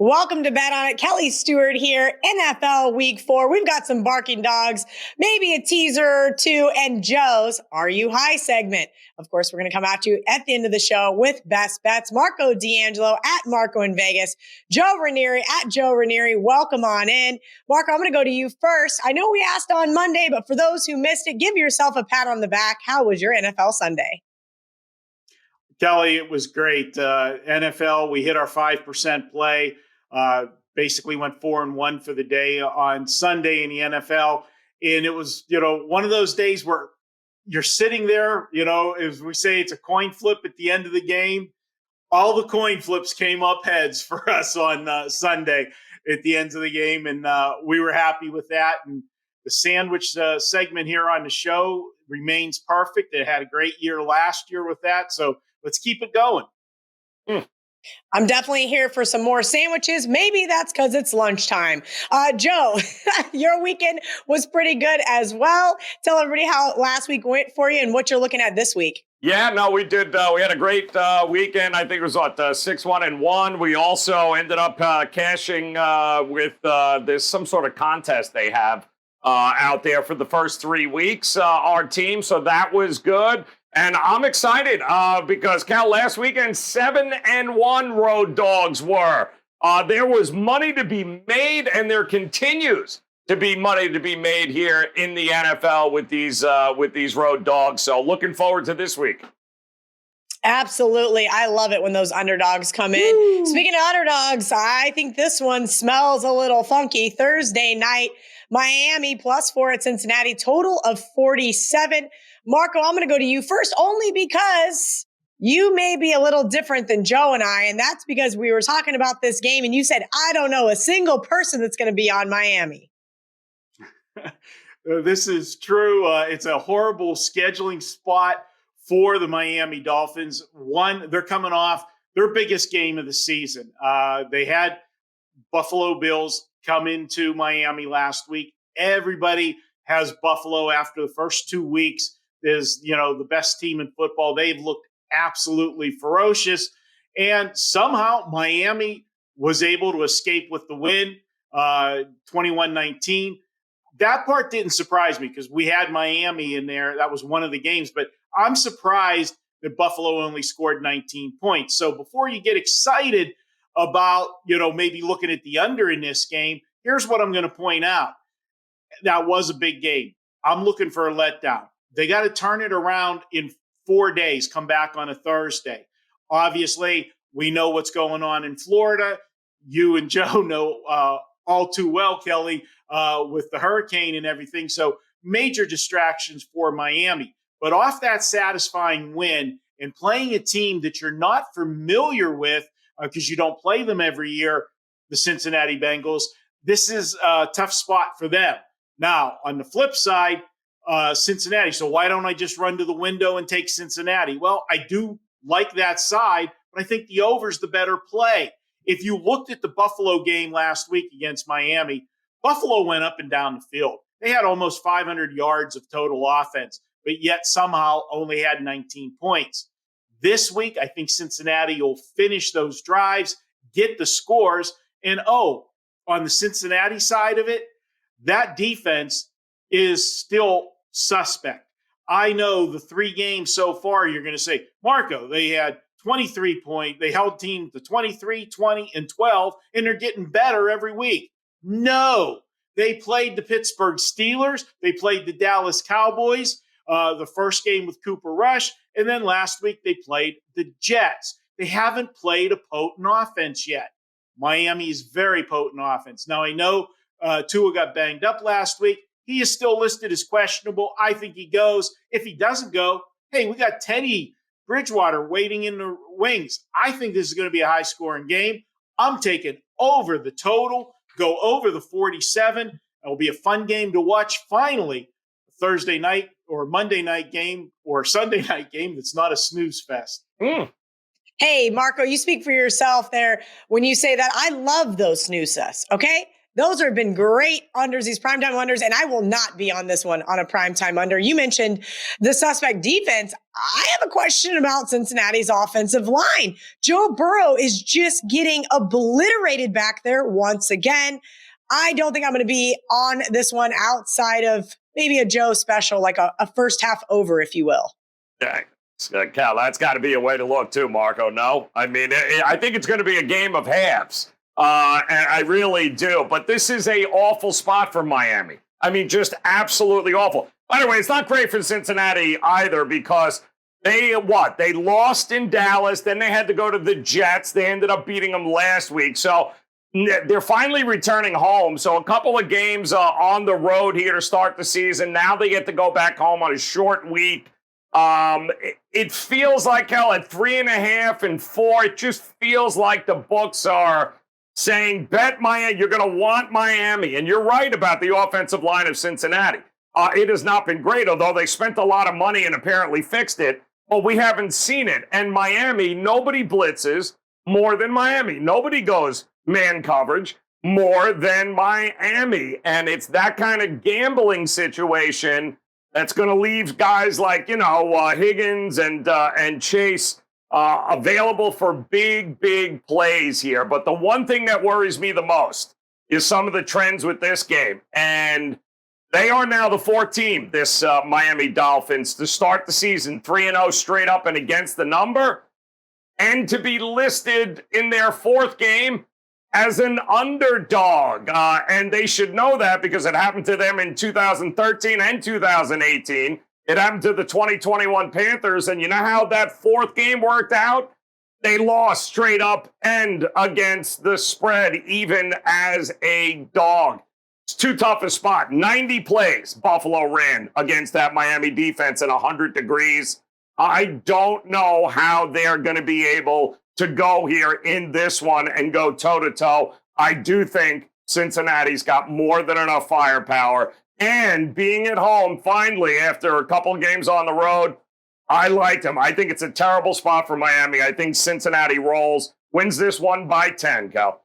Welcome to Bet On It. Kelly Stewart here, NFL Week 4. We've got some barking dogs, maybe a teaser or two, and Joe's Are You High segment. Of course, we're going to come at you at the end of the show with best bets. Marco D'Angelo at Marco in Vegas. Joe Raineri at Joe Raineri. Welcome on in. Marco, I'm going to go to you first. I know we asked on Monday, but for those who missed it, give yourself a pat on the back. How was your NFL Sunday? Kelly, it was great. NFL, we hit our 5% play. Basically went 4-1 for the day on Sunday in the NFL. And it was, one of those days where you're sitting there, as we say, it's a coin flip at the end of the game. All the coin flips came up heads for us on Sunday at the end of the game. And we were happy with that. And the sandwich segment here on the show remains perfect. It had a great year last year with that. So let's keep it going. I'm definitely here for some more sandwiches. Maybe that's because it's lunchtime. Joe, your weekend was pretty good as well. Tell everybody how last week went for you and what you're looking at this week. Yeah, no, we did. We had a great weekend. I think it was 6-1-1. We also ended up cashing with there's some sort of contest they have out there for the first 3 weeks, our team. So that was good. And I'm excited because, Cal, last weekend, 7-1 road dogs were. There was money to be made, and there continues to be money to be made here in the NFL with these road dogs. So looking forward to this week. Absolutely. I love it when those underdogs come in. Woo. Speaking of underdogs, I think this one smells a little funky. Thursday night, Miami +4 at Cincinnati, total of 47. Marco, I'm going to go to you first only because you may be a little different than Joe and I, and that's because we were talking about this game and you said, I don't know a single person that's going to be on Miami. This is true. It's a horrible scheduling spot for the Miami Dolphins. One, they're coming off their biggest game of the season. They had Buffalo Bills come into Miami last week. Everybody has Buffalo after the first 2 weeks is, the best team in football. They've looked absolutely ferocious. And somehow Miami was able to escape with the win, 21-19. That part didn't surprise me because we had Miami in there. That was one of the games. But I'm surprised that Buffalo only scored 19 points. So before you get excited about, maybe looking at the under in this game, here's what I'm going to point out. That was a big game. I'm looking for a letdown. They got to turn it around in 4 days, come back on a Thursday. Obviously, we know what's going on in Florida. You and Joe know all too well, Kelly, with the hurricane and everything. So major distractions for Miami. But off that satisfying win and playing a team that you're not familiar with because you don't play them every year, the Cincinnati Bengals, this is a tough spot for them. Now, on the flip side, Cincinnati. So why don't I just run to the window and take Cincinnati? Well, I do like that side, but I think the over's the better play. If you looked at the Buffalo game last week against Miami, Buffalo went up and down the field. They had almost 500 yards of total offense, but yet somehow only had 19 points. This week, I think Cincinnati will finish those drives, get the scores, and on the Cincinnati side of it, that defense is still suspect. I know the 3 games so far, you're going to say, Marco, they had 23 points. They held teams to 23, 20, and 12, and they're getting better every week. No, they played the Pittsburgh Steelers. They played the Dallas Cowboys, the first game with Cooper Rush. And then last week they played the Jets. They haven't played a potent offense yet. Miami is very potent offense. Now, I know Tua got banged up last week. He is still listed as questionable. I think he goes. If he doesn't go, hey, we got Teddy Bridgewater waiting in the wings. I think this is going to be a high-scoring game. I'm taking over the total, go over the 47. It'll be a fun game to watch. Finally, Thursday night or Monday night game or Sunday night game that's not a snooze fest. Hey, Marco, you speak for yourself there when you say that. I love those snooze fests, okay? Those have been great unders, these primetime unders, and I will not be on this one on a primetime under. You mentioned the suspect defense. I have a question about Cincinnati's offensive line. Joe Burrow is just getting obliterated back there once again. I don't think I'm going to be on this one outside of maybe a Joe special, like a first half over, if you will. Yeah. Cal, that's got to be a way to look too, Marco. No? I mean, I think it's going to be a game of halves. And I really do. But this is a awful spot for Miami. I mean, just absolutely awful. By the way, it's not great for Cincinnati either because they lost in Dallas. Then they had to go to the Jets. They ended up beating them last week. So they're finally returning home. So a couple of games on the road here to start the season. Now they get to go back home on a short week. It feels like, hell, at 3.5 and 4, it just feels like the books are saying, bet Miami, you're going to want Miami. And you're right about the offensive line of Cincinnati. It has not been great, although they spent a lot of money and apparently fixed it. But we haven't seen it. And Miami, nobody blitzes more than Miami. Nobody goes man coverage more than Miami. And it's that kind of gambling situation that's going to leave guys like, Higgins and Chase available for big, big plays here. But the one thing that worries me the most is some of the trends with this game. And they are now the fourth team, this Miami Dolphins, to start the season 3-0 straight up and against the number, and to be listed in their fourth game as an underdog. And they should know that because it happened to them in 2013 and 2018. It happened to the 2021 Panthers. And you know how that fourth game worked out? They lost straight up and against the spread, even as a dog. It's too tough a spot. 90 plays Buffalo ran against that Miami defense at 100 degrees. I don't know how they're going to be able to go here in this one and go toe-to-toe. I do think Cincinnati's got more than enough firepower. And being at home, finally, after a couple of games on the road, I liked them. I think it's a terrible spot for Miami. I think Cincinnati rolls, wins this one by 10, Cal.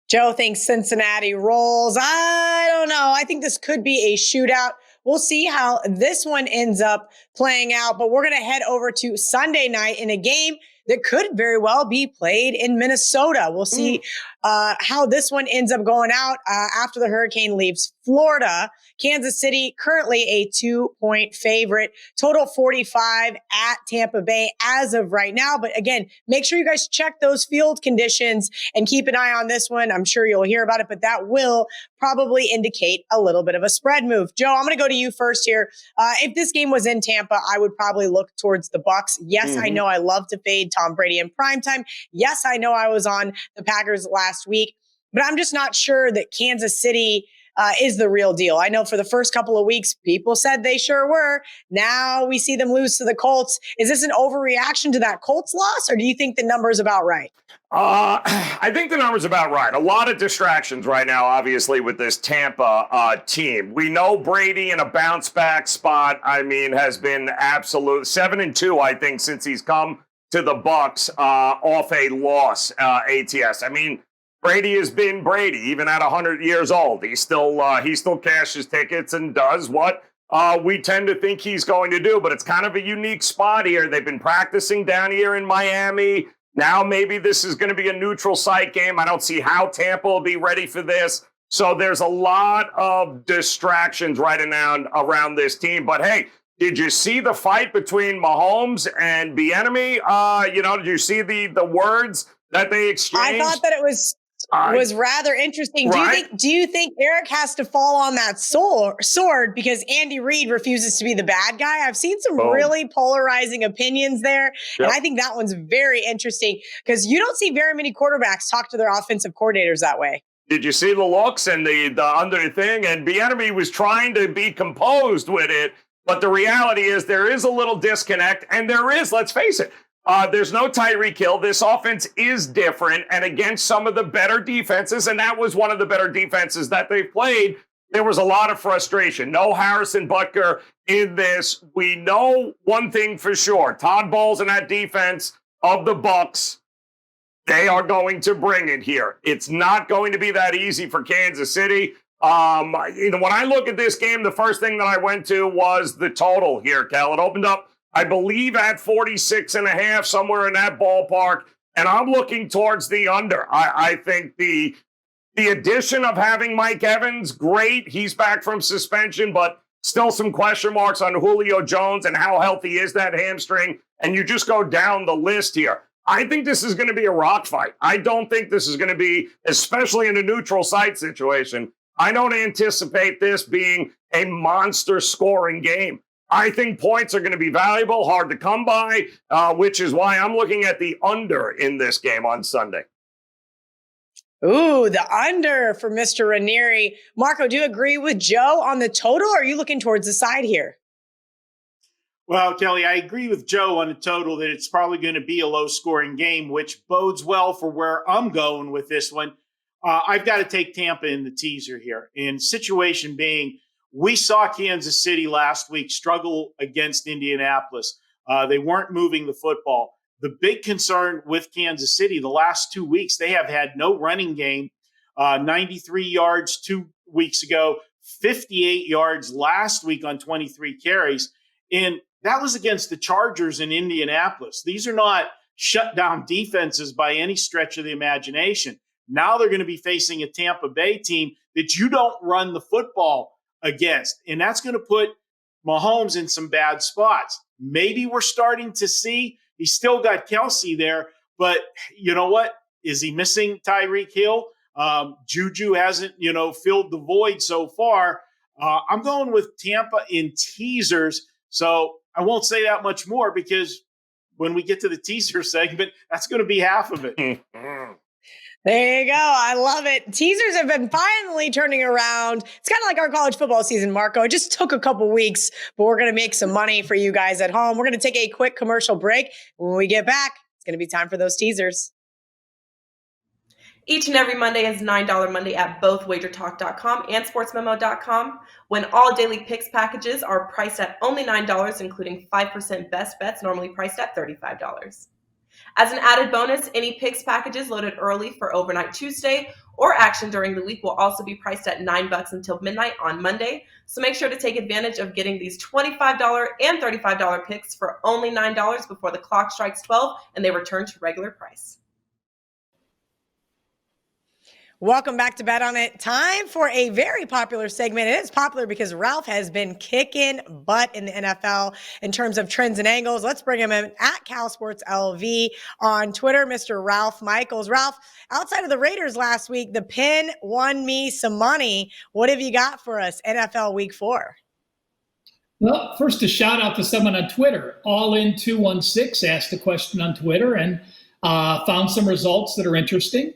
Joe thinks Cincinnati rolls. I don't know. I think this could be a shootout. We'll see how this one ends up playing out, but we're going to head over to Sunday night in a game that could very well be played in Minnesota. We'll see how this one ends up going out after the Hurricane leaves Florida. Kansas City, currently a 2-point favorite. Total 45 at Tampa Bay as of right now. But again, make sure you guys check those field conditions and keep an eye on this one. I'm sure you'll hear about it, but that will probably indicate a little bit of a spread move. Joe, I'm going to go to you first here. If this game was in Tampa, I would probably look towards the Bucs. Yes, I know I love to fade Tom Brady in primetime. Yes, I know I was on the Packers last week, but I'm just not sure that Kansas City is the real deal. I know for the first couple of weeks, people said they sure were. Now we see them lose to the Colts. Is this an overreaction to that Colts loss, or do you think the number's about right? I think the number's about right. A lot of distractions right now, obviously, with this Tampa team. We know Brady in a bounce back spot, has been absolute 7-2, I think, since he's come to the Bucs off a loss, ATS. Brady has been Brady, even at 100 years old. He still cashes tickets and does what we tend to think he's going to do. But it's kind of a unique spot here. They've been practicing down here in Miami. Now maybe this is going to be a neutral site game. I don't see how Tampa will be ready for this. So there's a lot of distractions right now around this team. But hey, did you see the fight between Mahomes and Bieniemy? Did you see the words that they exchanged? I thought that it was rather interesting. Right? Do you think Eric has to fall on that sword because Andy Reid refuses to be the bad guy? I've seen some really polarizing opinions there. Yep. And I think that one's very interesting because you don't see very many quarterbacks talk to their offensive coordinators that way. Did you see the looks and the under the thing? And Bieniemy was trying to be composed with it. But the reality is there is a little disconnect. And there is, let's face it, there's no Tyreek Hill. This offense is different and against some of the better defenses, and that was one of the better defenses that they played. There was a lot of frustration. No Harrison Butker in this. We know one thing for sure. Todd Bowles and that defense of the Bucs They are going to bring it here. It's not going to be that easy for Kansas City. When I look at this game, the first thing that I went to was the total here, Cal. It opened up, I believe, at 46.5, somewhere in that ballpark. And I'm looking towards the under. I think the addition of having Mike Evans, great. He's back from suspension, but still some question marks on Julio Jones and how healthy is that hamstring. And you just go down the list here. I think this is going to be a rock fight. I don't think this is going to be, especially in a neutral site situation, I don't anticipate this being a monster scoring game. I think points are going to be valuable, hard to come by, which is why I'm looking at the under in this game on Sunday. Ooh, the under for Mr. Raineri. Marco, do you agree with Joe on the total, or are you looking towards the side here? Well, Kelly, I agree with Joe on the total that it's probably going to be a low-scoring game, which bodes well for where I'm going with this one. I've got to take Tampa in the teaser here. And situation being, we saw Kansas City last week struggle against Indianapolis. They weren't moving the football. The big concern with Kansas City, the last 2 weeks, they have had no running game. 93 yards 2 weeks ago, 58 yards last week on 23 carries. And that was against the Chargers in Indianapolis. These are not shutdown defenses by any stretch of the imagination. Now they're going to be facing a Tampa Bay team that you don't run the football against. And that's going to put Mahomes in some bad spots. Maybe we're starting to see, he's still got Kelsey there, but you know what? Is he missing Tyreek Hill? Juju hasn't, filled the void so far. I'm going with Tampa in teasers. So I won't say that much more because when we get to the teaser segment, that's going to be half of it. There you go. I love it. Teasers have been finally turning around. It's kind of like our college football season, Marco. It just took a couple weeks, but we're going to make some money for you guys at home. We're going to take a quick commercial break. When we get back, it's going to be time for those teasers. Each and every Monday is $9 Monday at both WagerTalk.com and SportsMemo.com, when all daily picks packages are priced at only $9, including 5% best bets, normally priced at $35. As an added bonus, any picks packages loaded early for Overnight Tuesday or action during the week will also be priced at $9 until midnight on Monday. So make sure to take advantage of getting these $25 and $35 picks for only $9 before the clock strikes 12 and they return to regular price. Welcome back to Bet On It. Time for a very popular segment. It is popular because Ralph has been kicking butt in the NFL in terms of trends and angles. Let's bring him in at CalSportsLV on Twitter, Mr. Ralph Michaels. Ralph, outside of the Raiders last week, the Pin won me some money. What have you got for us, NFL Week 4? Well, first a shout out to someone on Twitter. Allin216 asked a question on Twitter and found some results that are interesting.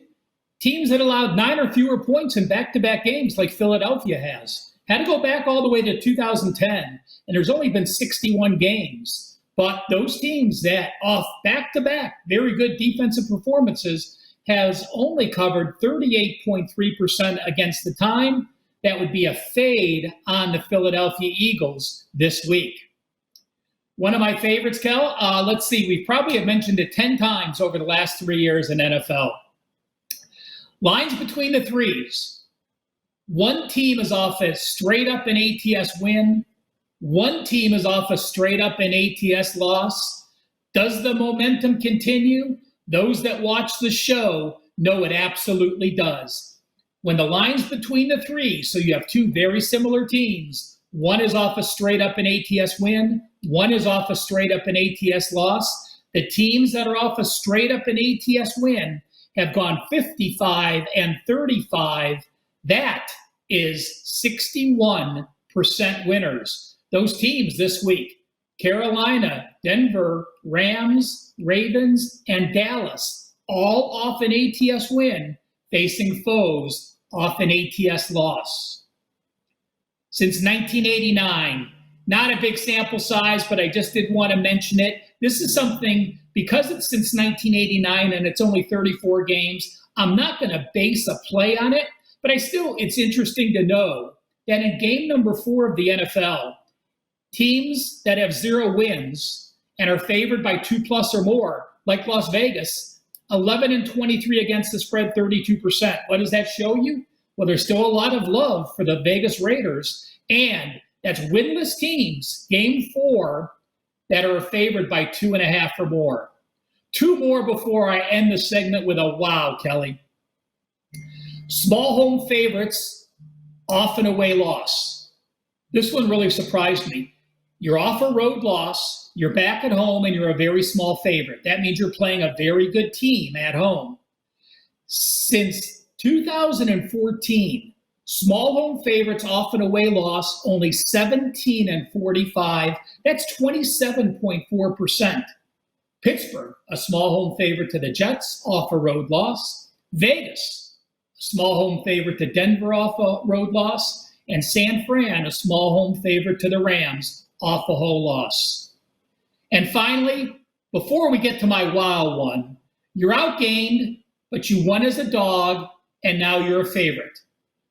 Teams that allowed 9 or fewer points in back-to-back games like Philadelphia has had to go back all the way to 2010, and there's only been 61 games. But those teams that off back-to-back very good defensive performances has only covered 38.3% against the time. That would be a fade on the Philadelphia Eagles this week. One of my favorites, Kel, let's see, we probably have mentioned it 10 times over the last 3 years in NFL. Lines between the threes. One team is off a straight up an ATS win. One team is off a straight up an ATS loss. Does the momentum continue? Those that watch the show know it absolutely does. When the line's between the threes, so you have two very similar teams, one is off a straight up an ATS win, one is off a straight up an ATS loss. The teams that are off a straight up an ATS win have gone 55 and 35. That is 61% winners. Those teams this week, Carolina, Denver, Rams, Ravens, and Dallas, all off an ATS win, facing foes off an ATS loss. Since 1989, not a big sample size, but I just did want to mention it. This is something, because it's since 1989 and it's only 34 games, I'm not going to base a play on it, but it's interesting to know that in game number 4 of the NFL, teams that have 0 wins and are favored by 2+ or more, like Las Vegas, 11-23 against the spread, 32%. What does that show you? Well, there's still a lot of love for the Vegas Raiders, and that's winless teams, game 4, that are favored by 2.5 or more. 2 more before I end the segment with a wow, Kelly. Small home favorites, off an away loss. This one really surprised me. You're off a road loss, you're back at home, and you're a very small favorite. That means you're playing a very good team at home. Since 2014, small home favorites off an away loss, only 17-45. That's 27.4%. Pittsburgh, a small home favorite to the Jets, off a road loss. Vegas, a small home favorite to Denver, off a road loss. And San Fran, a small home favorite to the Rams, off a whole loss. And finally, before we get to my wow one, you're outgained, but you won as a dog, and now you're a favorite.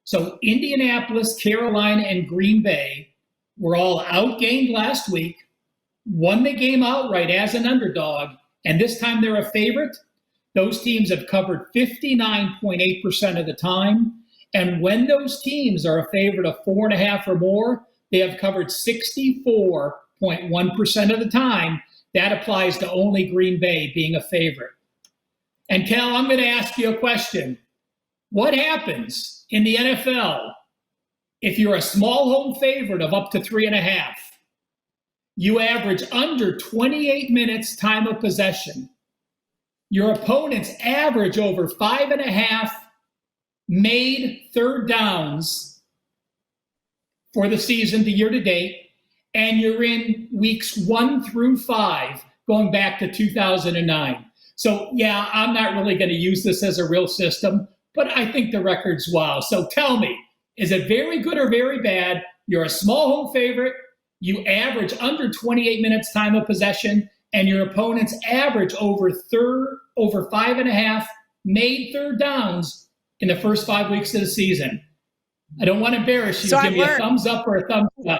So Indianapolis, Carolina, and Green Bay were all outgained last week, won the game outright as an underdog, and this time they're a favorite. Those teams have covered 59.8% of the time. And when those teams are a favorite of 4.5 or more, they have covered 64.1% of the time. That applies to only Green Bay being a favorite. And Cal, I'm going to ask you a question. What happens in the NFL if you're a small home favorite of up to 3.5? You average under 28 minutes time of possession. Your opponents average over 5.5 made third downs for the season, the year to date, and you're in weeks 1 through 5, going back to 2009. So, yeah, I'm not really going to use this as a real system, but I think the record's wow. So tell me, is it very good or very bad? You're a small home favorite, you average under 28 minutes time of possession, and your opponents average over 5.5 made third downs in the first 5 weeks of the season. I don't want to embarrass you. So give me a thumbs up or a thumbs down.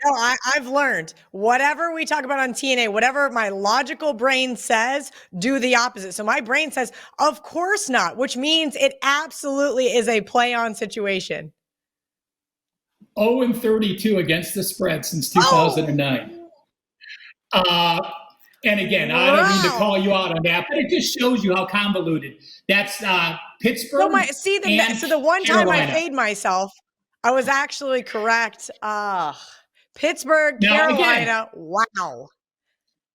No, I've learned whatever we talk about on TNA, whatever my logical brain says, do the opposite. So my brain says, of course not, which means it absolutely is a play on situation. 0-32 against the spread since 2009. And again, I don't mean to call you out on that, but it just shows you how convoluted. That's Pittsburgh. So the one time I fade myself, I was actually correct. Pittsburgh, Carolina, wow.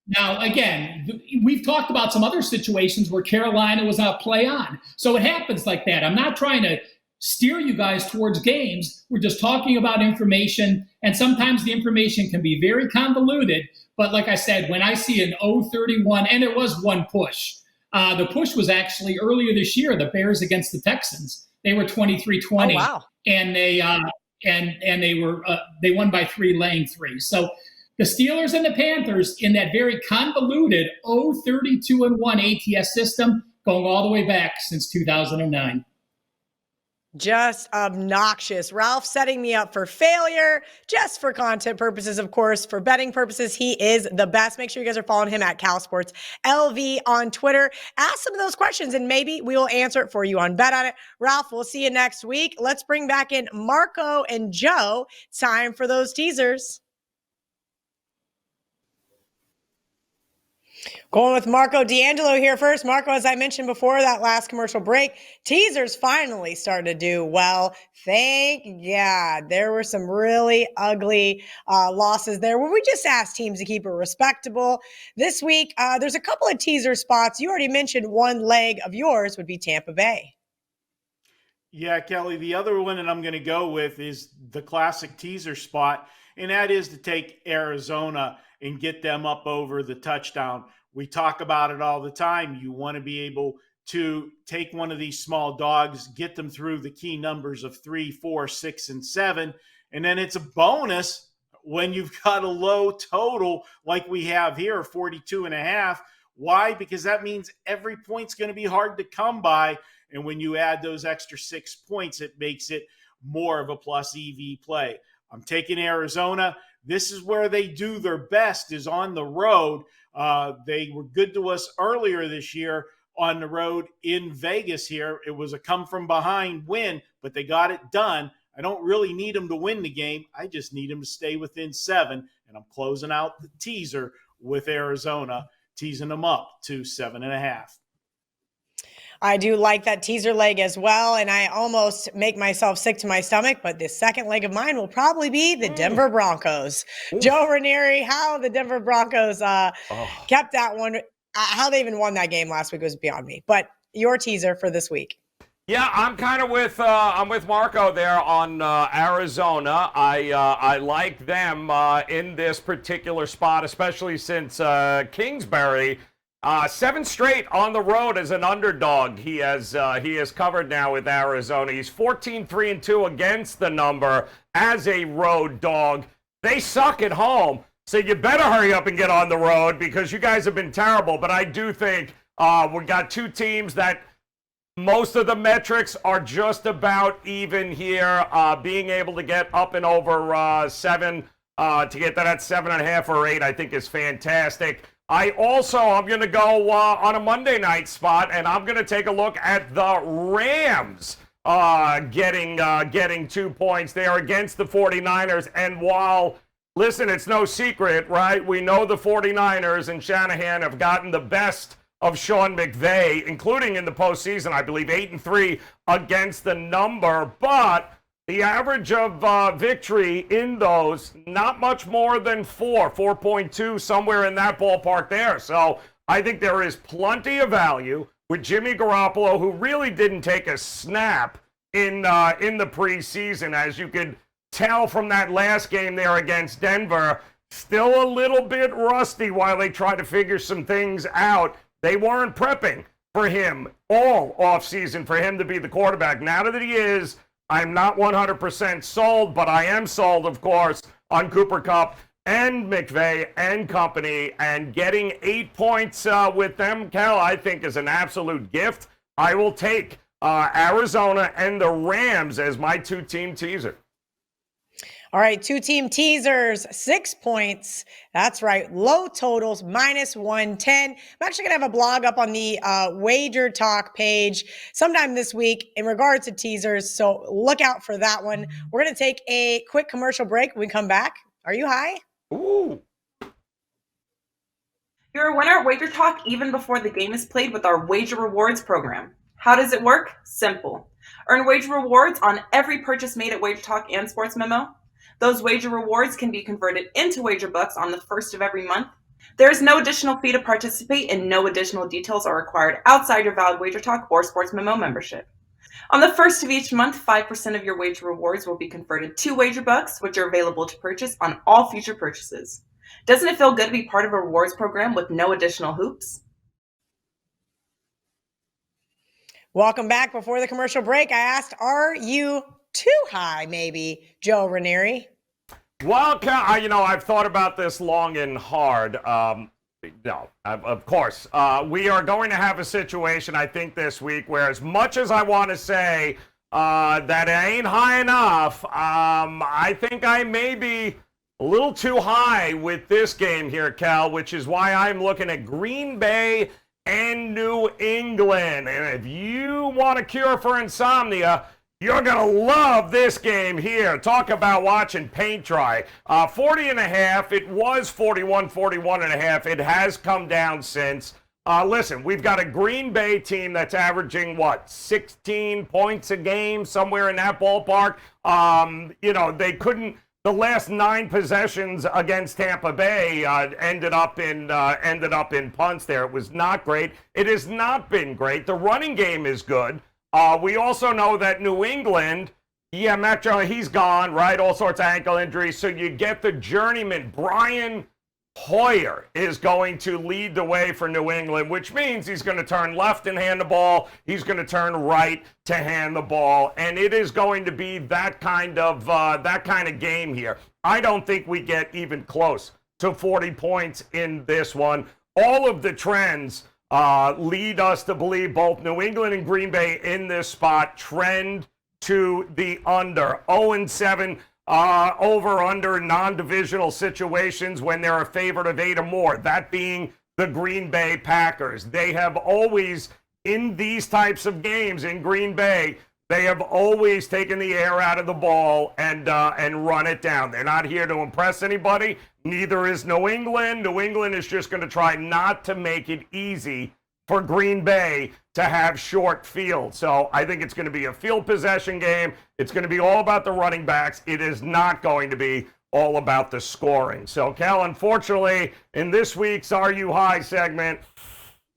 Now, again, we've talked about some other situations where Carolina was a play on. So it happens like that. I'm not trying to steer you guys towards games. We're just talking about information, and sometimes the information can be very convoluted. But like I said, when I see an 0-31, and there was one push. The push was actually earlier this year, the Bears against the Texans. They were 23-20. Oh, wow. And they they won by 3, laying 3. So the Steelers and the Panthers in that very convoluted 0-32-1 ATS system, going all the way back since 2009. Just obnoxious. Ralph setting me up for failure, just for content purposes, of course. For betting purposes, he is the best. Make sure you guys are following him at CalSportsLV on Twitter. Ask some of those questions, and maybe we will answer it for you on Bet On It. Ralph, we'll see you next week. Let's bring back in Marco and Joe. Time for those teasers. Going with Marco D'Angelo here first. Marco, as I mentioned before that last commercial break, teasers finally started to do well. Thank God. There were some really ugly losses there where we just asked teams to keep it respectable. This week, there's a couple of teaser spots. You already mentioned one leg of yours would be Tampa Bay. Yeah, Kelly, the other one that I'm going to go with is the classic teaser spot, and that is to take Arizona and get them up over the touchdown. We talk about it all the time. You want to be able to take one of these small dogs, get them through the key numbers of 3, 4, 6, and 7. And then it's a bonus when you've got a low total like we have here, 42.5. Why? Because that means every point's going to be hard to come by. And when you add those extra 6 points, it makes it more of a plus EV play. I'm taking Arizona. This is where they do their best, is on the road. They were good to us earlier this year, on the road in Vegas here. It was a come from behind win, but they got it done. I don't really need them to win the game. I just need them to stay within 7, and I'm closing out the teaser with Arizona, teasing them up to 7.5. I do like that teaser leg as well, and I almost make myself sick to my stomach, but the second leg of mine will probably be the Denver Broncos. Joe Raineri, how the Denver Broncos kept that one, how they even won that game last week was beyond me. But your teaser for this week. Yeah, I'm kind of with Marco there on Arizona. I like them in this particular spot, especially since Kingsbury 7 straight on the road as an underdog. He has covered now with Arizona. He's 14-3-2 against the number as a road dog. They suck at home, so you better hurry up and get on the road because you guys have been terrible. But I do think we got two teams that most of the metrics are just about even here. Being able to get up and over 7 to get that at 7.5 or 8, I think is fantastic. I'm going to go on a Monday night spot, and I'm going to take a look at the Rams getting 2 points there against the 49ers. And while, listen, it's no secret, right? We know the 49ers and Shanahan have gotten the best of Sean McVay, including in the postseason, I believe 8-3 against the number. But the average of victory in those, not much more than 4.2, somewhere in that ballpark there. So I think there is plenty of value with Jimmy Garoppolo, who really didn't take a snap in the preseason, as you could tell from that last game there against Denver. Still a little bit rusty while they try to figure some things out. They weren't prepping for him all offseason for him to be the quarterback. Now that he is, I'm not 100% sold, but I am sold, of course, on Cooper Kupp and McVay and company. And getting 8 points with them, Cal, I think is an absolute gift. I will take Arizona and the Rams as my 2-team teaser. All right, 2-team teasers, 6 points. That's right, low totals, -110. I'm actually going to have a blog up on the WagerTalk page sometime this week in regards to teasers, so look out for that one. We're going to take a quick commercial break. When we come back, are you high? Ooh. You're a winner at WagerTalk even before the game is played with our Wager Rewards program. How does it work? Simple. Earn Wager Rewards on every purchase made at WagerTalk and Sports Memo. Those wager rewards can be converted into wager bucks on the first of every month. There is no additional fee to participate, and no additional details are required outside your valid WagerTalk or Sports Memo membership. On the first of each month, 5% of your wager rewards will be converted to wager bucks, which are available to purchase on all future purchases. Doesn't it feel good to be part of a rewards program with no additional hoops? Welcome back. Before the commercial break, I asked, are you too high, maybe, Joe Raineri? Well, I've thought about this long and hard. Of course. We are going to have a situation, I think, this week where, as much as I want to say that it ain't high enough, I think I may be a little too high with this game here, Cal, which is why I'm looking at Green Bay and New England. And if you want a cure for insomnia, you're going to love this game here. Talk about watching paint dry. 40.5. It was 41.5. It has come down since. Listen, we've got a Green Bay team that's averaging, 16 points a game, somewhere in that ballpark. They couldn't. The last 9 possessions against Tampa Bay ended up in punts there. It was not great. It has not been great. The running game is good. We also know that New England, Matt Jones, he's gone, right? All sorts of ankle injuries. So you get the journeyman. Brian Hoyer is going to lead the way for New England, which means he's going to turn left and hand the ball. He's going to turn right to hand the ball. And it is going to be that kind of game here. I don't think we get even close to 40 points in this one. All of the trends lead us to believe both New England and Green Bay in this spot trend to the under. 0-7 over-under non-divisional situations when they're a favorite of 8 or more, that being the Green Bay Packers. They have always in these types of games in Green Bay, they have always taken the air out of the ball and run it down. They're not here to impress anybody. Neither is New England. New England is just going to try not to make it easy for Green Bay to have short field. So I think it's going to be a field possession game. It's going to be all about the running backs. It is not going to be all about the scoring. So, Cal, unfortunately, in this week's Are You High segment,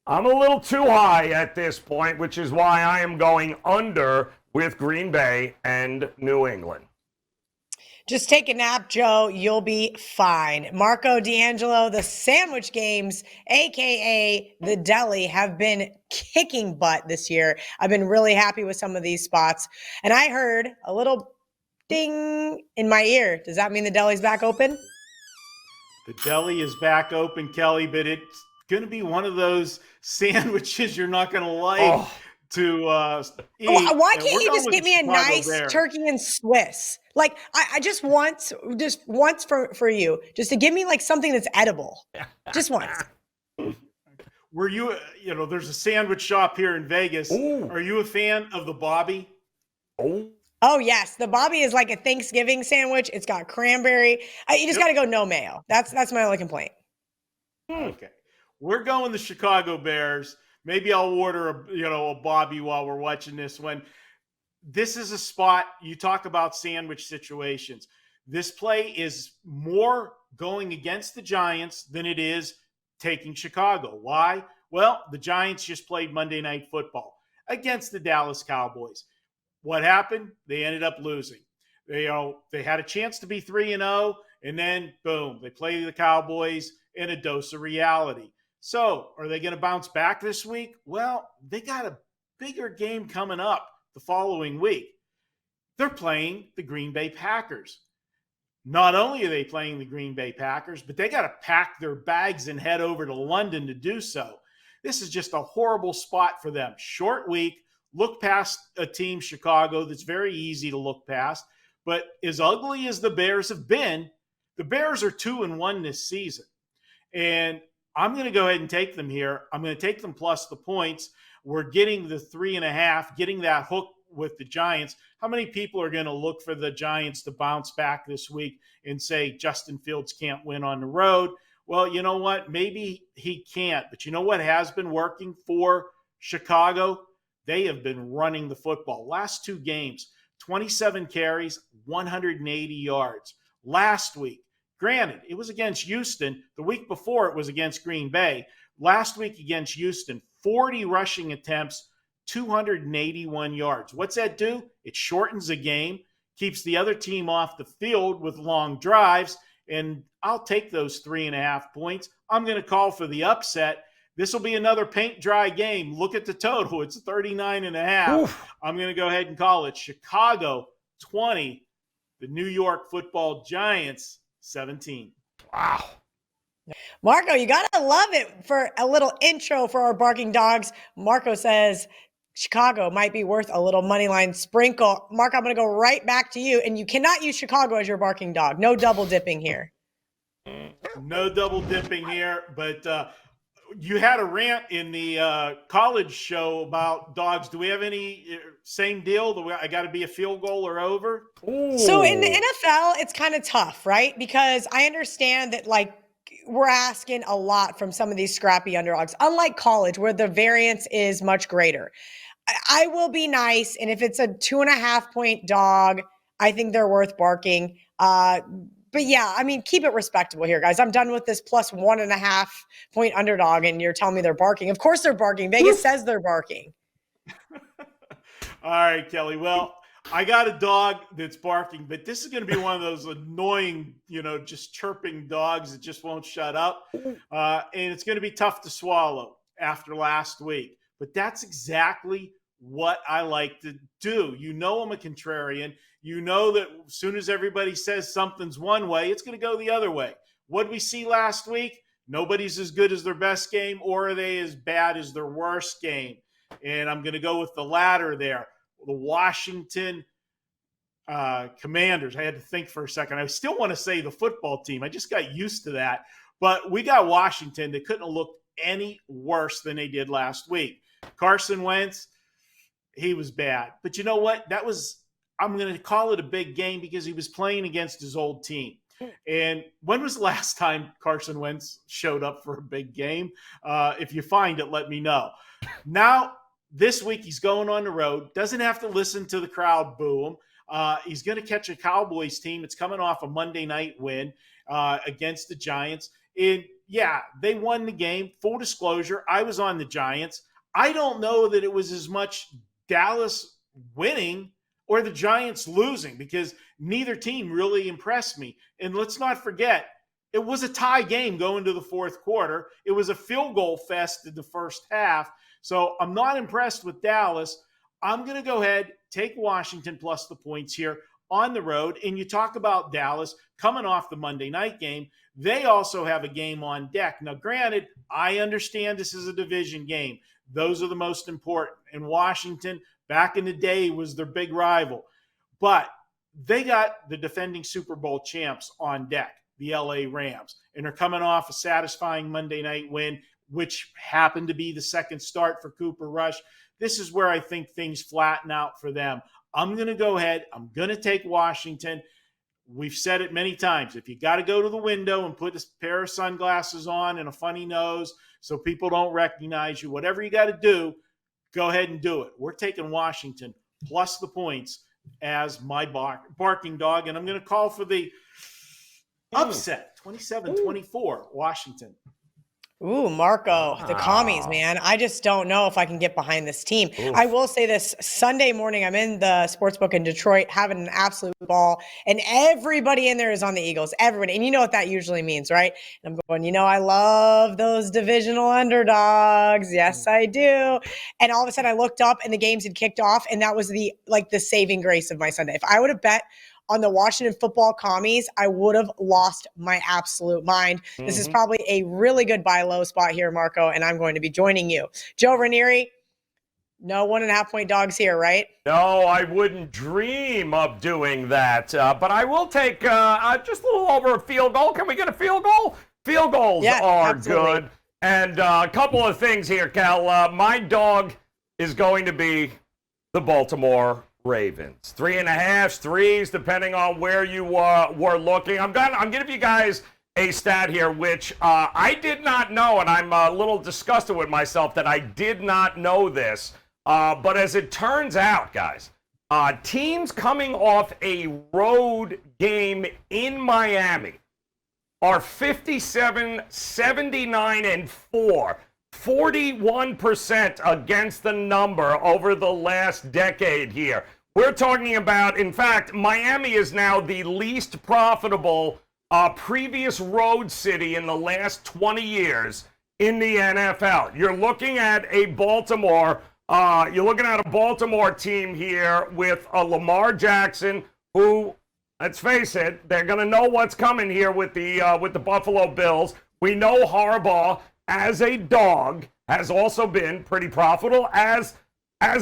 I'm a little too high at this point, which is why I am going under with Green Bay and New England. Just take a nap, Joe. You'll be fine. Marco D'Angelo, the sandwich games, a.k.a. the deli, have been kicking butt this year. I've been really happy with some of these spots. And I heard a little ding in my ear. Does that mean the deli's back open? The deli is back open, Kelly, but it's going to be one of those sandwiches you're not going to like to eat. Why can't you just get me a nice turkey and Swiss? Like, I just once for you, just to give me like something that's edible. Just once. Were you, there's a sandwich shop here in Vegas. Ooh. Are you a fan of the Bobby? Oh, yes. The Bobby is like a Thanksgiving sandwich. It's got cranberry. You just got to go no mayo. That's my only complaint. Okay. We're going the Chicago Bears. Maybe I'll order a Bobby while we're watching this one. This is a spot you talk about sandwich situations. This play is more going against the Giants than it is taking Chicago. Why? Well, the Giants just played Monday Night Football against the Dallas Cowboys. What happened? They ended up losing. They had a chance to be 3-0, and then boom, they play the Cowboys in a dose of reality. So, are they going to bounce back this week? Well, they got a bigger game coming up the following week. They're playing the Green Bay Packers. Not only are they playing the Green Bay Packers, but they got to pack their bags and head over to London to do so. This is just a horrible spot for them. Short week, look past a team, Chicago, that's very easy to look past. But as ugly as the Bears have been, the Bears are 2-1 this season. And I'm going to go ahead and take them here. I'm going to take them plus the points. We're getting the 3.5, getting that hook with the Giants. How many people are going to look for the Giants to bounce back this week and say Justin Fields can't win on the road? Well, you know what? Maybe he can't. But you know what has been working for Chicago? They have been running the football. Last two games, 27 carries, 180 yards. Last week, granted, it was against Houston. The week before, it was against Green Bay. Last week against Houston, 40 rushing attempts, 281 yards. What's that do? It shortens the game, keeps the other team off the field with long drives, and I'll take those 3.5 points. I'm going to call for the upset. This will be another paint dry game. Look at the total. It's 39.5. Oof. I'm going to go ahead and call it Chicago 20, the New York Football Giants 17. Wow. Marco, you got to love it for a little intro for our barking dogs. Marco says Chicago might be worth a little money line sprinkle. Marco, I'm going to go right back to you, and you cannot use Chicago as your barking dog. No double dipping here. No double dipping here, but you had a rant in the college show about dogs. Do we have any same deal? I got to be a field goal or over? Ooh. So in the NFL, it's kind of tough, right? Because I understand that we're asking a lot from some of these scrappy underdogs, unlike college where the variance is much greater. I will be nice. And if it's a 2.5 point dog, I think they're worth barking. But yeah, I mean, keep it respectable here, guys. I'm done with this plus 1.5 point underdog, and you're telling me they're barking. Of course they're barking. Vegas says they're barking. All right, Kelly. Well, I got a dog that's barking, but this is going to be one of those annoying, just chirping dogs that just won't shut up. And it's going to be tough to swallow after last week. But that's exactly what I like to do. I'm a contrarian. You know that as soon as everybody says something's one way, it's going to go the other way. What did we see last week? Nobody's as good as their best game, or are they as bad as their worst game? And I'm going to go with the latter there. The Washington Commanders. I had to think for a second. I still want to say the football team. I just got used to that. But we got Washington. They couldn't have looked any worse than they did last week. Carson Wentz, he was bad. But you know what? I'm going to call it a big game because he was playing against his old team. And when was the last time Carson Wentz showed up for a big game? If you find it, let me know. Now, this week, he's going on the road, doesn't have to listen to the crowd boo him. He's going to catch a Cowboys team. It's coming off a Monday night win against the Giants. And yeah, they won the game. Full disclosure, I was on the Giants. I don't know that it was as much Dallas winning or the Giants losing because neither team really impressed me. And let's not forget, it was a tie game going to the fourth quarter. It was a field goal fest in the first half. So I'm not impressed with Dallas. I'm going to go ahead, take Washington plus the points here on the road. And you talk about Dallas coming off the Monday night game. They also have a game on deck. Now, granted, I understand this is a division game. Those are the most important. And Washington, back in the day, was their big rival. But they got the defending Super Bowl champs on deck, the LA Rams. And they're coming off a satisfying Monday night win, which happened to be the second start for Cooper Rush. This is where I think things flatten out for them. I'm going to go ahead. I'm going to take Washington. We've said it many times. If you got to go to the window and put a pair of sunglasses on and a funny nose so people don't recognize you, whatever you got to do, go ahead and do it. We're taking Washington plus the points as my barking dog, and I'm going to call for the upset, 27-24, Washington. Ooh, Marco, the commies, man. I just don't know if I can get behind this team. Oof. I will say this Sunday morning, I'm in the sportsbook in Detroit having an absolute ball, and everybody in there is on the Eagles. Everybody. And you know what that usually means, right? And I'm going, I love those divisional underdogs. Yes, I do. And all of a sudden I looked up and the games had kicked off, and that was the saving grace of my Sunday. If I would have bet on the Washington football commies, I would have lost my absolute mind. Mm-hmm. This is probably a really good buy low spot here, Marco, and I'm going to be joining you. Joe Raineri, no 1.5 point dogs here, right? No, I wouldn't dream of doing that. But I will take just a little over a field goal. Can we get a field goal? Field goals are absolutely good. And a couple of things here, Cal. My dog is going to be the Baltimore Ravens. 3.5, 3s, depending on where you were looking. I'm going to give you guys a stat here, which I did not know, and I'm a little disgusted with myself that I did not know this. But as it turns out, guys, teams coming off a road game in Miami are 57, 79, and 4. 41% against the number over the last decade here. We're talking about, in fact, Miami is now the least profitable previous road city in the last 20 years in the NFL. You're looking at a Baltimore team here with a Lamar Jackson who, let's face it, they're going to know what's coming here with the Buffalo Bills. We know Harbaugh as a dog has also been pretty profitable, as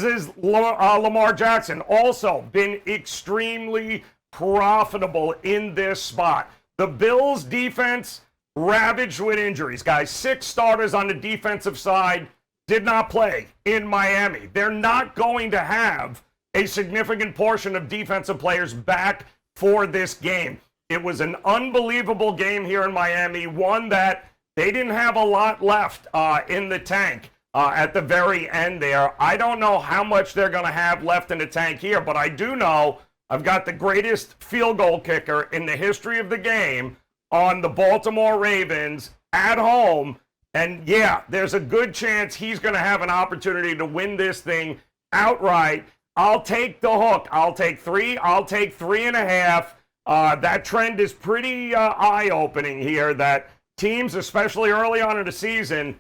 is Lamar Jackson, also been extremely profitable in this spot. The Bills' defense ravaged with injuries, guys. 6 starters on the defensive side did not play in Miami. They're not going to have a significant portion of defensive players back for this game. It was an unbelievable game here in Miami, one that they didn't have a lot left in the tank. At the very end there. I don't know how much they're going to have left in the tank here, but I do know I've got the greatest field goal kicker in the history of the game on the Baltimore Ravens at home. And yeah, there's a good chance he's going to have an opportunity to win this thing outright. I'll take the hook. I'll take 3. I'll take 3.5. That trend is pretty eye-opening here, that teams, especially early on in the season,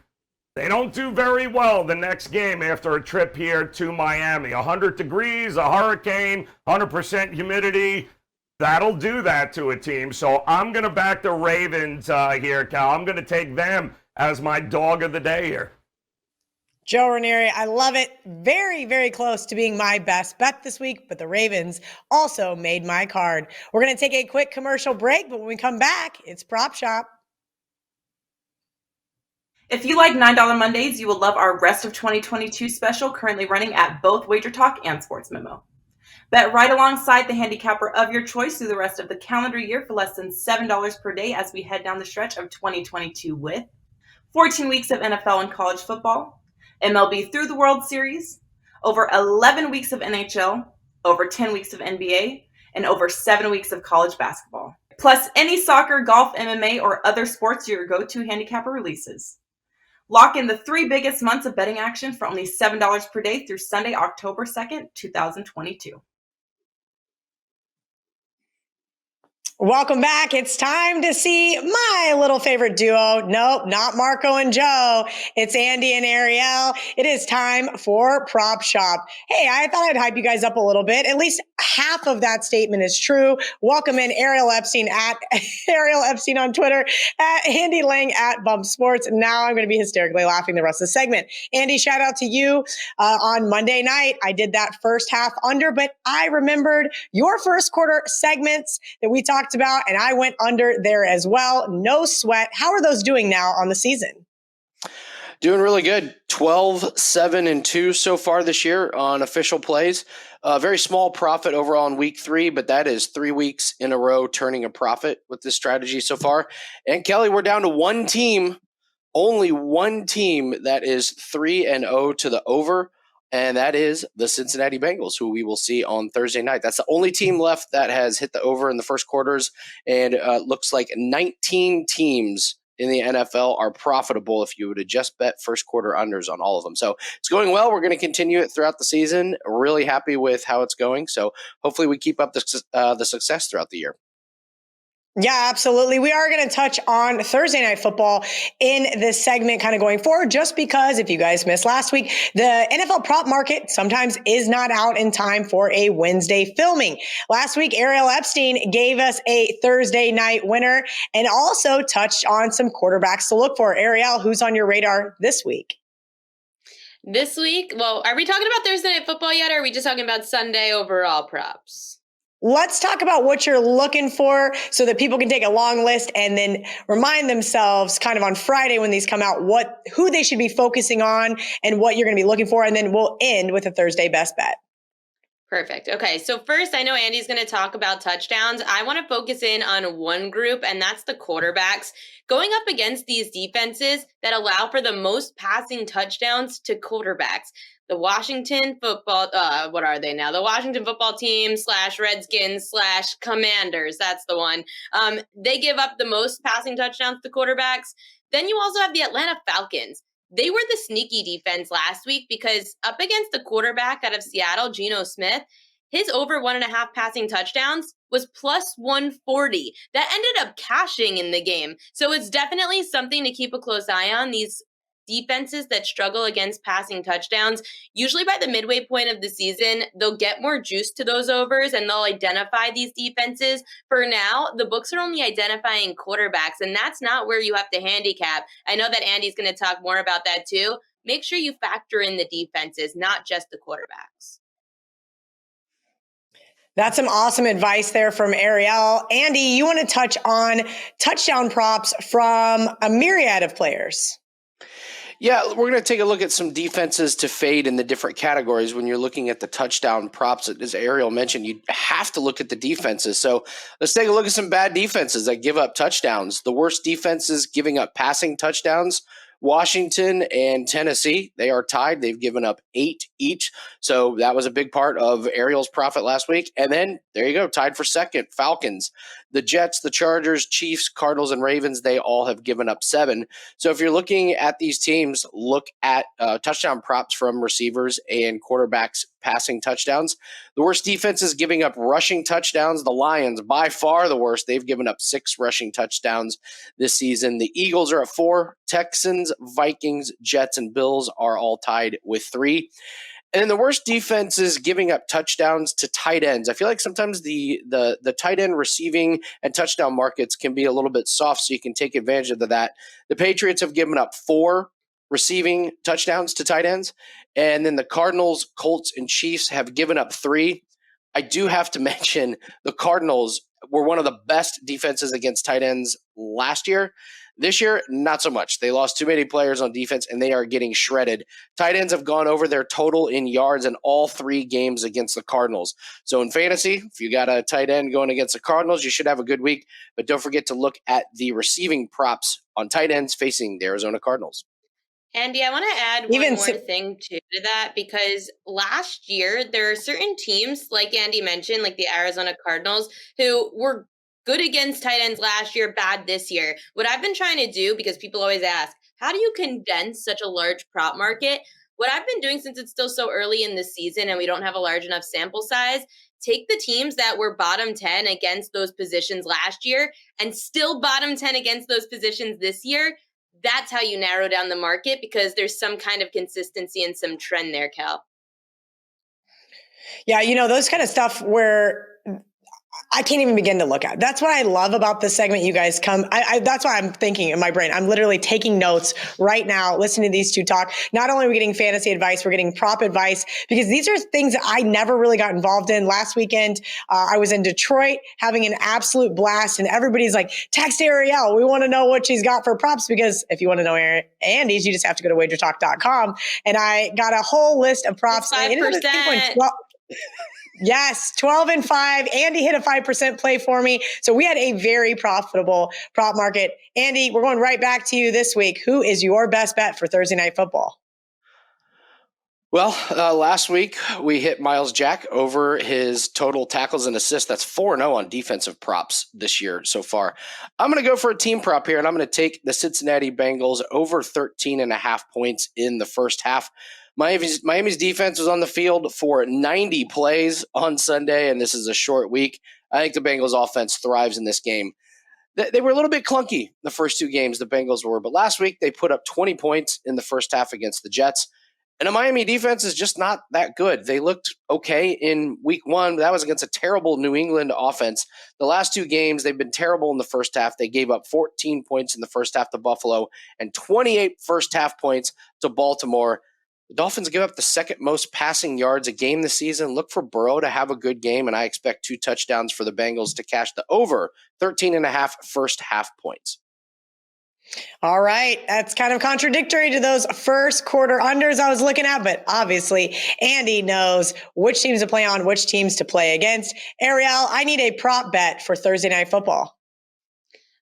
they don't do very well the next game after a trip here to Miami. 100 degrees, a hurricane, 100% humidity. That'll do that to a team. So I'm going to back the Ravens here, Cal. I'm going to take them as my dog of the day here. Joe Raineri, I love it. Very, very close to being my best bet this week, but the Ravens also made my card. We're going to take a quick commercial break, but when we come back, it's Prop Shop. If you like $9 Mondays, you will love our Rest of 2022 special currently running at both WagerTalk and Sports Memo. Bet right alongside the handicapper of your choice through the rest of the calendar year for less than $7 per day as we head down the stretch of 2022 with 14 weeks of NFL and college football, MLB through the World Series, over 11 weeks of NHL, over 10 weeks of NBA, and over 7 weeks of college basketball. Plus any soccer, golf, MMA, or other sports your go-to handicapper releases. Lock in the 3 biggest months of betting action for only $7 per day through Sunday, October 2nd, 2022. Welcome back. It's time to see my little favorite duo. Nope, not Marco and Joe. It's Andy and Ariel. It is time for Prop Shop. Hey, I thought I'd hype you guys up a little bit. At least half of that statement is true. Welcome in Ariel Epstein at Ariel Epstein on Twitter, at Andy Lang at Bump Sports. Now I'm going to be hysterically laughing the rest of the segment. Andy, shout out to you on Monday night. I did that first half under, but I remembered your first quarter segments that we talked about, and I went under there as well. No sweat. How are those doing now on the season? Doing really good. 12, 7, and 2 so far this year on official plays. Very small profit overall in week 3, but that is 3 weeks in a row turning a profit with this strategy so far. And Kelly, we're down to one team, only one team that is 3-0 to the over. And that is the Cincinnati Bengals, who we will see on Thursday night. That's the only team left that has hit the over in the first quarters. And looks like 19 teams in the NFL are profitable if you would have just bet first quarter unders on all of them. So it's going well. We're going to continue it throughout the season. Really happy with how it's going. So hopefully we keep up the success throughout the year. Yeah, absolutely. We are going to touch on Thursday Night Football in this segment kind of going forward, just because if you guys missed last week, the NFL prop market sometimes is not out in time for a Wednesday filming. Last week, Ariel Epstein gave us a Thursday night winner and also touched on some quarterbacks to look for. Ariel, who's on your radar this week? This week? Well, are we talking about Thursday Night Football yet, or are we just talking about Sunday overall props? Let's talk about what you're looking for so that people can take a long list and then remind themselves kind of on Friday when these come out, who they should be focusing on and what you're going to be looking for. And then we'll end with a Thursday best bet. Perfect. Okay, so first, I know Andy's going to talk about touchdowns. I want to focus in on one group, and that's the quarterbacks. Going up against these defenses that allow for the most passing touchdowns to quarterbacks. The Washington football, what are they now? The Washington football team / Redskins / Commanders. That's the one. They give up the most passing touchdowns to quarterbacks. Then you also have the Atlanta Falcons. They were the sneaky defense last week because up against the quarterback out of Seattle, Geno Smith, his over 1.5 passing touchdowns was plus 140. That ended up cashing in the game. So it's definitely something to keep a close eye on. These defenses that struggle against passing touchdowns, usually by the midway point of the season, they'll get more juice to those overs and they'll identify these defenses. For now, the books are only identifying quarterbacks, and that's not where you have to handicap. I know that Andy's going to talk more about that too. Make sure you factor in the defenses, not just the quarterbacks. That's some awesome advice there from Ariel. Andy, you want to touch on touchdown props from a myriad of players. Yeah, we're going to take a look at some defenses to fade in the different categories. When you're looking at the touchdown props, as Ariel mentioned, you have to look at the defenses. So let's take a look at some bad defenses that give up touchdowns. The worst defenses giving up passing touchdowns, Washington and Tennessee, they are tied. They've given up 8 each. So that was a big part of Ariel's profit last week. And then there you go, tied for second, Falcons. The Jets, the Chargers, Chiefs, Cardinals, and Ravens, they all have given up 7. So if you're looking at these teams, look at touchdown props from receivers and quarterbacks passing touchdowns. The worst defense is giving up rushing touchdowns. The Lions, by far the worst. They've given up 6 rushing touchdowns this season. The Eagles are at 4. Texans, Vikings, Jets, and Bills are all tied with 3. And then the worst defense is giving up touchdowns to tight ends. I feel like sometimes the tight end receiving and touchdown markets can be a little bit soft, so you can take advantage of that. The Patriots have given up 4 receiving touchdowns to tight ends. And then the Cardinals, Colts, and Chiefs have given up 3. I do have to mention the Cardinals were one of the best defenses against tight ends last year. This year, not so much. They lost too many players on defense, and they are getting shredded. Tight ends have gone over their total in yards in all 3 games against the Cardinals. So in fantasy, if you got a tight end going against the Cardinals, you should have a good week. But don't forget to look at the receiving props on tight ends facing the Arizona Cardinals. Andy, I want to add one more thing to that, because last year there are certain teams, like Andy mentioned, like the Arizona Cardinals, who were good against tight ends last year, bad this year. What I've been trying to do, because people always ask, how do you condense such a large prop market? What I've been doing, since it's still so early in the season and we don't have a large enough sample size, take the teams that were bottom 10 against those positions last year and still bottom 10 against those positions this year. That's how you narrow down the market, because there's some kind of consistency and some trend there, Cal. Yeah, those kind of stuff where I can't even begin to look at. That's what I love about this segment. You guys come. That's why I'm thinking in my brain. I'm literally taking notes right now, listening to these two talk. Not only are we getting fantasy advice, we're getting prop advice, because these are things that I never really got involved in. Last weekend, I was in Detroit having an absolute blast, and everybody's like, text Ariel. We want to know what she's got for props, because if you want to know Andy's, you just have to go to WagerTalk.com. And I got a whole list of props. 5%. Yes, 12 and 5. Andy hit a 5% play for me. So we had a very profitable prop market. Andy, we're going right back to you this week. Who is your best bet for Thursday Night Football? Well, last week we hit Miles Jack over his total tackles and assists. That's 4-0 on defensive props this year so far. I'm going to go for a team prop here, and I'm going to take the Cincinnati Bengals over 13.5 points in the first half. Miami's defense was on the field for 90 plays on Sunday, and this is a short week. I think the Bengals offense thrives in this game. They were a little bit clunky the first 2 games, the Bengals were, but last week they put up 20 points in the first half against the Jets. And the Miami defense is just not that good. They looked okay in week 1, but that was against a terrible New England offense. The last 2 games, they've been terrible in the first half. They gave up 14 points in the first half to Buffalo and 28 first half points to Baltimore. The Dolphins give up the second most passing yards a game this season. Look for Burrow to have a good game, and I expect 2 touchdowns for the Bengals to cash the over 13.5 first half points. All right. That's kind of contradictory to those first quarter unders I was looking at, but obviously Andy knows which teams to play on, which teams to play against. Ariel, I need a prop bet for Thursday Night Football.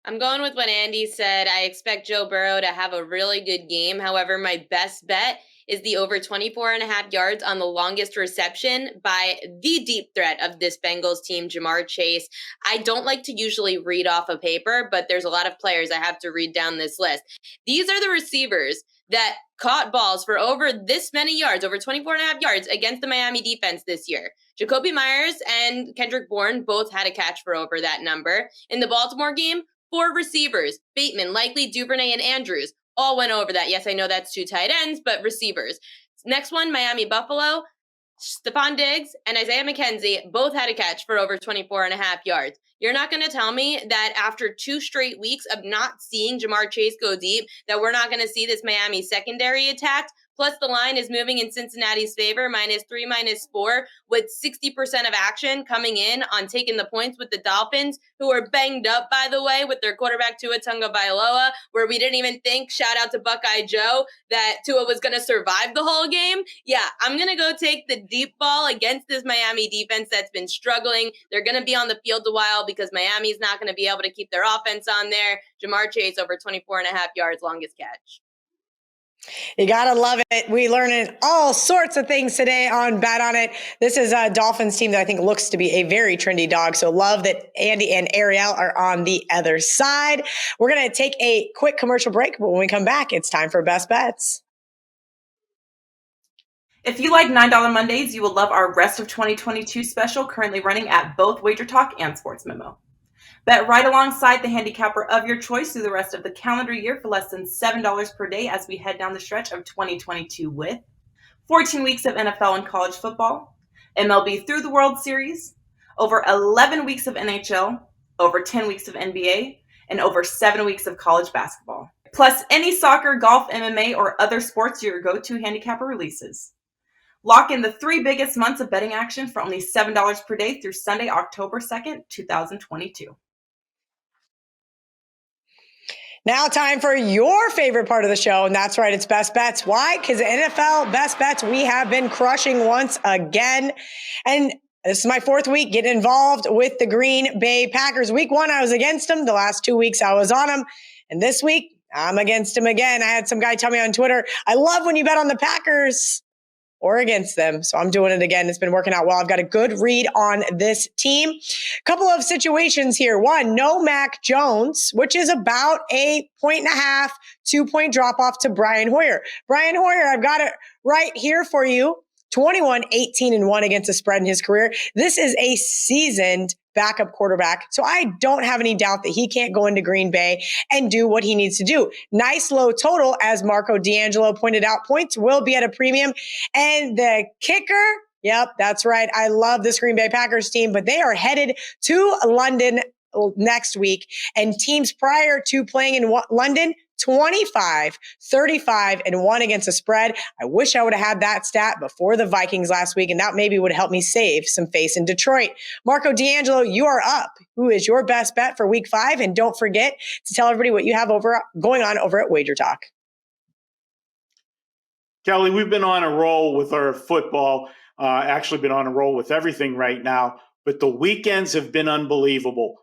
I'm going with what Andy said. I expect Joe Burrow to have a really good game. However, my best bet is the over 24.5 yards on the longest reception by the deep threat of this Bengals team, Jamar Chase. I don't like to usually read off a paper, but there's a lot of players I have to read down this list. These are the receivers that caught balls for over this many yards, over 24.5 yards against the Miami defense this year. Jacoby Myers and Kendrick Bourne both had a catch for over that number. In the Baltimore game, 4 receivers, Bateman, Likely, Duvernay, and Andrews, all went over that. Yes, I know that's 2 tight ends, but receivers. Next one, Miami Buffalo, Stephon Diggs and Isaiah McKenzie both had a catch for over 24.5 yards. You're not going to tell me that after 2 straight weeks of not seeing Jamar Chase go deep, that we're not going to see this Miami secondary attacked. Plus, the line is moving in Cincinnati's favor, -3, -4, with 60% of action coming in on taking the points with the Dolphins, who are banged up, by the way, with their quarterback Tua Tagovailoa, where we didn't even think, shout out to Buckeye Joe, that Tua was going to survive the whole game. Yeah, I'm going to go take the deep ball against this Miami defense that's been struggling. They're going to be on the field a while because Miami's not going to be able to keep their offense on there. Jamar Chase over 24.5 yards, longest catch. You got to love it. We learning all sorts of things today on Bet On It. This is a Dolphins team that I think looks to be a very trendy dog. So love that Andy and Ariel are on the other side. We're going to take a quick commercial break, but when we come back, it's time for Best Bets. If you like $9 Mondays, you will love our Rest of 2022 special currently running at both WagerTalk and Sports Memo. Bet right alongside the handicapper of your choice through the rest of the calendar year for less than $7 per day as we head down the stretch of 2022 with 14 weeks of NFL and college football, MLB through the World Series, over 11 weeks of NHL, over 10 weeks of NBA, and over 7 weeks of college basketball. Plus any soccer, golf, MMA, or other sports your go-to handicapper releases. Lock in the 3 biggest months of betting action for only $7 per day through Sunday, October 2nd, 2022. Now time for your favorite part of the show, and that's right, it's Best Bets. Why? Because NFL Best Bets, we have been crushing once again. And this is my fourth week getting involved with the Green Bay Packers. Week 1, I was against them. The last 2 weeks, I was on them. And this week, I'm against them again. I had some guy tell me on Twitter, I love when you bet on the Packers or against them. So I'm doing it again. It's been working out well. I've got a good read on this team. Couple of situations here. One, no Mac Jones, which is about a 1.5, 2-point drop off to Brian Hoyer. Brian Hoyer, I've got it right here for you. 21, 18, and 1 against the spread in his career. This is a seasoned backup quarterback. So I don't have any doubt that he can't go into Green Bay and do what he needs to do. Nice low total, as Marco D'Angelo pointed out. Points will be at a premium. And the kicker, yep, that's right. I love this Green Bay Packers team, but they are headed to London next week. And teams prior to playing in London, 25, 35, and 1 against the spread. I wish I would have had that stat before the Vikings last week, and that maybe would help me save some face in Detroit. Marco D'Angelo, you are up. Who is your best bet for week 5? And don't forget to tell everybody what you have going on over at WagerTalk. Kelly, we've been on a roll with our football, actually been on a roll with everything right now, but the weekends have been unbelievable.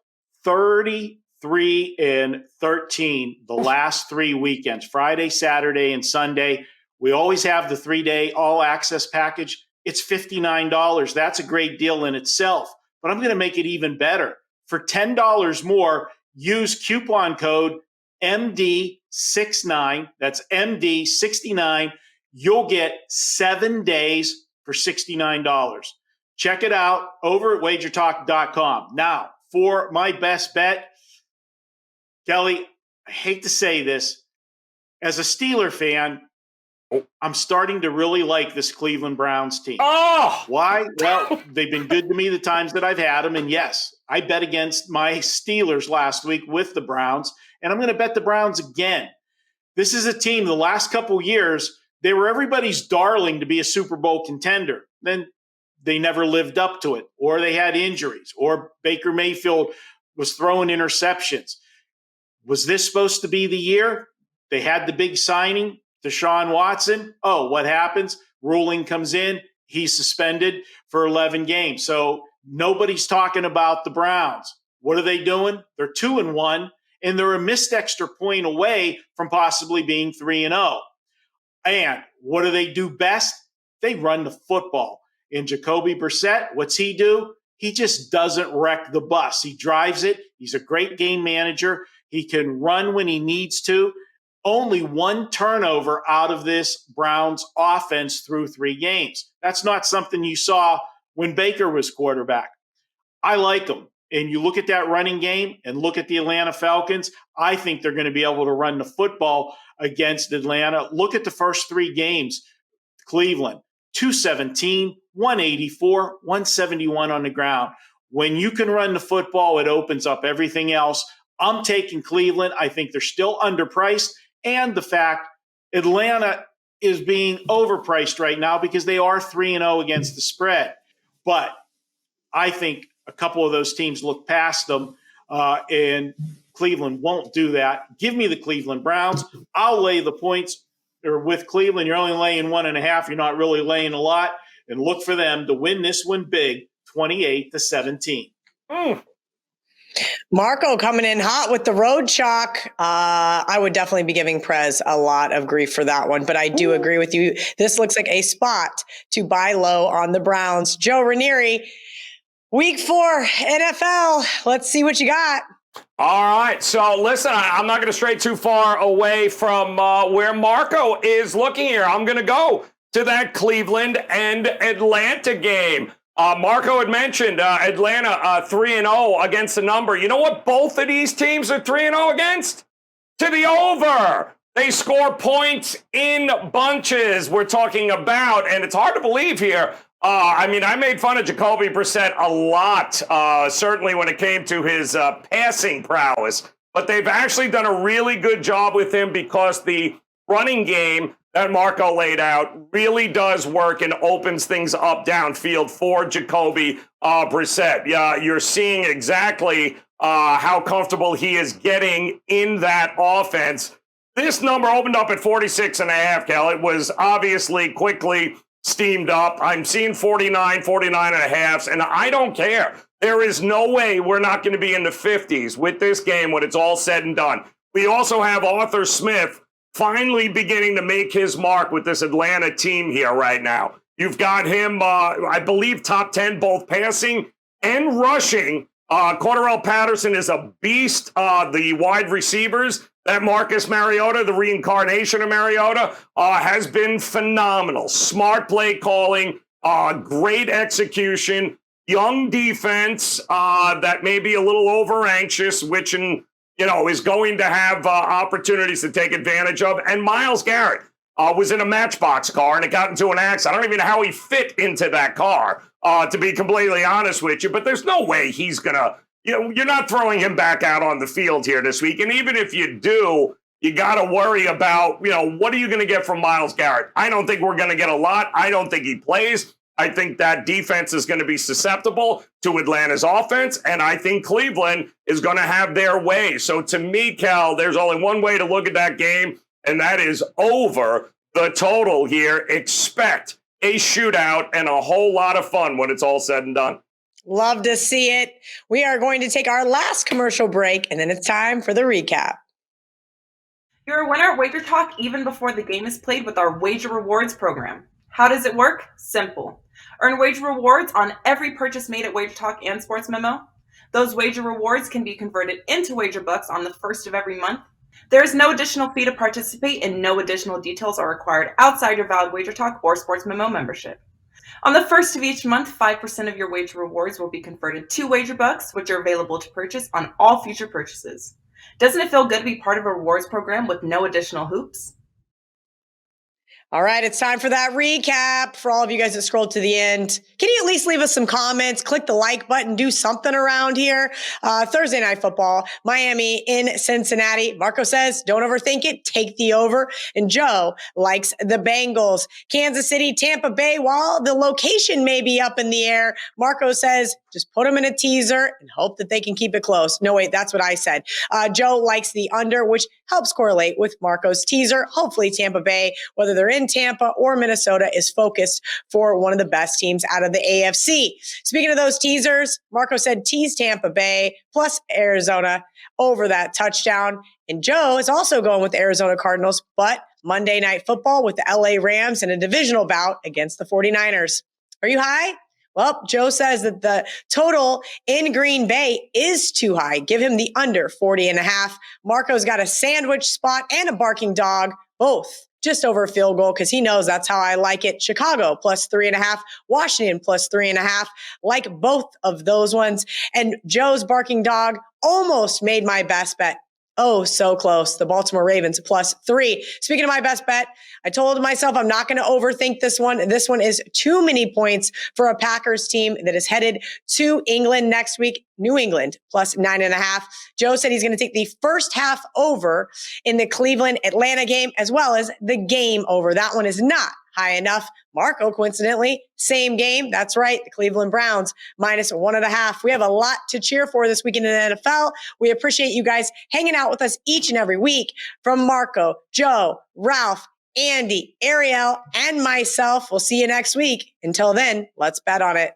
33-13 the last 3 weekends, Friday, Saturday, and Sunday. We always have the 3-day all-access package. It's $59. That's a great deal in itself, but I'm going to make it even better. For $10 more, use coupon code MD69. That's MD69. You'll get 7 days for $69. Check it out over at WagerTalk.com. Now, for my best bet, Kelly, I hate to say this. As a Steeler fan, I'm starting to really like this Cleveland Browns team. Oh! Why? Well, they've been good to me the times that I've had them. And yes, I bet against my Steelers last week with the Browns, and I'm going to bet the Browns again. This is a team, the last couple years, they were everybody's darling to be a Super Bowl contender. Then they never lived up to it, or they had injuries, or Baker Mayfield was throwing interceptions. Was this supposed to be the year? They had the big signing, Deshaun Watson. Oh, what happens? Ruling comes in. He's suspended for 11 games. So nobody's talking about the Browns. What are they doing? They're 2-1, and they're a missed extra point away from possibly being 3-0. And what do they do best? They run the football. And Jacoby Brissett, what's he do? He just doesn't wreck the bus. He drives it. He's a great game manager. He can run when he needs to. Only 1 turnover out of this Browns offense through 3 games. That's not something you saw when Baker was quarterback. I like them. And you look at that running game and look at the Atlanta Falcons, I think they're going to be able to run the football against Atlanta. Look at the first 3 games. Cleveland, 217, 184, 171 on the ground. When you can run the football, it opens up everything else. I'm taking Cleveland. I think they're still underpriced. And the fact Atlanta is being overpriced right now because they are 3-0 against the spread. But I think a couple of those teams look past them, and Cleveland won't do that. Give me the Cleveland Browns. I'll lay the points. Or with Cleveland, you're only laying 1.5. You're not really laying a lot. And look for them to win this one big, 28-17. Marco coming in hot with the road chalk. I would definitely be giving Prez a lot of grief for that one, but I do agree with you. This looks like a spot to buy low on the Browns. Joe Raineri, week 4 NFL. Let's see what you got. All right, so listen, I'm not going to stray too far away from where Marco is looking here. I'm going to go to that Cleveland and Atlanta game. Marco had mentioned Atlanta 3-0 against the number. You know what both of these teams are 3-0 against? To the over. They score points in bunches we're talking about, and it's hard to believe here. I made fun of Jacoby Brissett a lot, certainly when it came to his passing prowess. But they've actually done a really good job with him because the running game that Marco laid out really does work and opens things up downfield for Jacoby Brissett. Yeah, you're seeing exactly how comfortable he is getting in that offense. This number opened up at 46.5, Kel. It was obviously quickly steamed up. I'm seeing 49 and a half, and I don't care. There is no way we're not going to be in the 50s with this game when it's all said and done. We also have Arthur Smith finally beginning to make his mark with this Atlanta team here right now. You've got him, I believe, top 10, both passing and rushing. Cordarrelle Patterson is a beast. The wide receivers, that Marcus Mariota, the reincarnation of Mariota, has been phenomenal. Smart play calling, great execution, young defense that may be a little over anxious, which is going to have opportunities to take advantage of. And Myles Garrett was in a Matchbox car and it got into an accident. I don't even know how he fit into that car, to be completely honest with you. But there's no way he's going to, you're not throwing him back out on the field here this week. And even if you do, you got to worry about, what are you going to get from Myles Garrett? I don't think we're going to get a lot. I don't think he plays. I think that defense is going to be susceptible to Atlanta's offense, and I think Cleveland is going to have their way. So to me, Cal, there's only one way to look at that game, and that is over the total here. Expect a shootout and a whole lot of fun when it's all said and done. Love to see it. We are going to take our last commercial break, and then it's time for the recap. You're a winner at WagerTalk even before the game is played with our Wager Rewards program. How does it work? Simple. Earn wager rewards on every purchase made at WagerTalk and Sports Memo. Those wager rewards can be converted into wager bucks on the first of every month. There is no additional fee to participate and no additional details are required outside your valid WagerTalk or Sports Memo membership. On the first of each month, 5% of your wager rewards will be converted to wager bucks, which are available to purchase on all future purchases. Doesn't it feel good to be part of a rewards program with no additional hoops? All right, it's time for that recap. For all of you guys that scrolled to the end, can you at least leave us some comments, click the like button, do something around here? Thursday Night Football, Miami in Cincinnati. Marco says, don't overthink it, take the over. And Joe likes the Bengals. Kansas City, Tampa Bay, while the location may be up in the air, Marco says, just put them in a teaser and hope that they can keep it close. No, wait, that's what I said. Joe likes the under, which helps correlate with Marco's teaser. Hopefully Tampa Bay, whether they're in Tampa or Minnesota, is focused for one of the best teams out of the AFC. Speaking of those teasers, Marco said tease Tampa Bay plus Arizona over that touchdown. And Joe is also going with the Arizona Cardinals, but Monday Night Football with the LA Rams in a divisional bout against the 49ers. Are you high? Well, Joe says that the total in Green Bay is too high. Give him the under 40.5. Marco's got a sandwich spot and a barking dog, both just over a field goal because he knows that's how I like it. Chicago plus 3.5, Washington plus 3.5. Like both of those ones. And Joe's barking dog almost made my best bet. Oh, so close. The Baltimore Ravens plus 3. Speaking of my best bet, I told myself I'm not going to overthink this one. This one is too many points for a Packers team that is headed to England next week. New England plus 9.5. Joe said he's going to take the first half over in the Cleveland-Atlanta game as well as the game over. That one is not high enough. Marco, coincidentally, same game. That's right. The Cleveland Browns minus 1.5. We have a lot to cheer for this weekend in the NFL. We appreciate you guys hanging out with us each and every week. From Marco, Joe, Ralph, Andy, Ariel, and myself. We'll see you next week. Until then, let's bet on it.